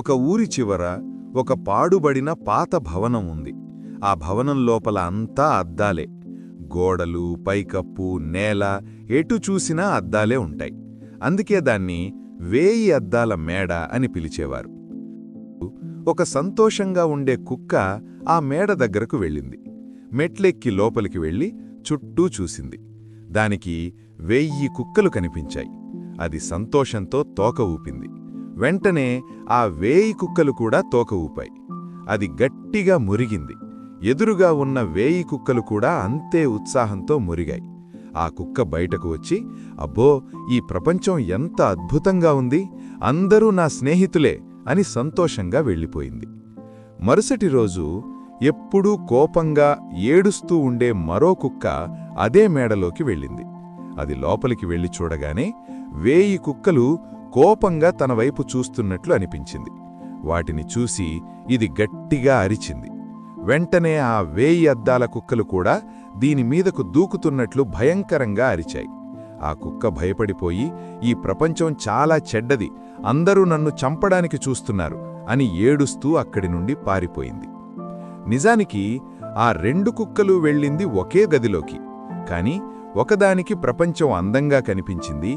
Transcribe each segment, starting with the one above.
ఒక ఊరి చివర ఒక పాడుబడిన పాత భవనం ఉంది. ఆ భవనం లోపల అంతా అద్దాలే. గోడలు, పైకప్పు, నేల ఎటు చూసినా అద్దాలే ఉంటాయి. అందుకే దాన్ని 1000 అద్దాల మేడ అని పిలిచేవారు. ఒక సంతోషంగా ఉండే కుక్క ఆ మేడ దగ్గరకు వెళ్ళింది. మెట్లెక్కి లోపలికి వెళ్ళి చుట్టూ చూసింది. దానికి 1000 కుక్కలు కనిపించాయి. అది సంతోషంతో తోక ఊపింది. వెంటనే ఆ 1000 కుక్కలు కూడా తోక ఊపాయి. అది గట్టిగా మురిగింది. ఎదురుగా ఉన్న 1000 కుక్కలు కూడా అంతే ఉత్సాహంతో మురిగాయి. ఆ కుక్క బయటకు వచ్చి, అబ్బో, ఈ ప్రపంచం ఎంత అద్భుతంగా ఉంది, అందరూ నా స్నేహితులే అని సంతోషంగా వెళ్ళిపోయింది. మరుసటి రోజు ఎప్పుడూ కోపంగా ఏడుస్తూ ఉండే మరో కుక్క అదే మేడలోకి వెళ్ళింది. అది లోపలికి వెళ్ళి చూడగానే 1000 కుక్కలు కోపంగా తన వైపు చూస్తున్నట్లు అనిపించింది. వాటిని చూసి ఇది గట్టిగా అరిచింది. వెంటనే ఆ 1000 అద్దాల కుక్కలు కూడా దీనిమీదకు దూకుతున్నట్లు భయంకరంగా అరిచాయి. ఆ కుక్క భయపడిపోయి, ఈ ప్రపంచం చాలా చెడ్డది, అందరూ నన్ను చంపడానికి చూస్తున్నారు అని ఏడుస్తూ అక్కడి నుండి పారిపోయింది. నిజానికి ఆ 2 కుక్కలు వెళ్ళింది ఒకే గదిలోకి. కాని ఒకదానికి ప్రపంచం అందంగా కనిపించింది,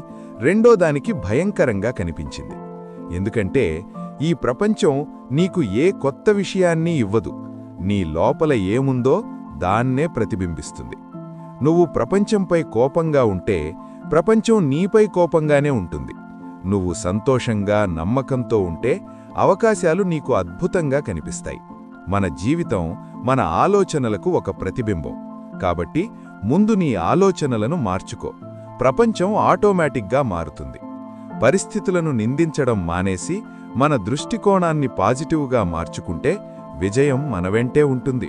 రెండోదానికి భయంకరంగా కనిపించింది. ఎందుకంటే ఈ ప్రపంచం నీకు ఏ కొత్త విషయాన్ని ఇవ్వదు. నీ లోపల ఏముందో దాన్నే ప్రతిబింబిస్తుంది. నువ్వు ప్రపంచంపై కోపంగా ఉంటే ప్రపంచం నీపై కోపంగానే ఉంటుంది. నువ్వు సంతోషంగా, నమ్మకంతో ఉంటే అవకాశాలు నీకు అద్భుతంగా కనిపిస్తాయి. మన జీవితం మన ఆలోచనలకు ఒక ప్రతిబింబం. కాబట్టి ముందు నీ ఆలోచనలను మార్చుకో. ప్రపంచం ఆటోమేటిక్గా మారుతుంది. పరిస్థితులను నిందించడం మానేసి మన దృష్టికోణాన్ని పాజిటివ్గా మార్చుకుంటే విజయం మన వెంటే ఉంటుంది.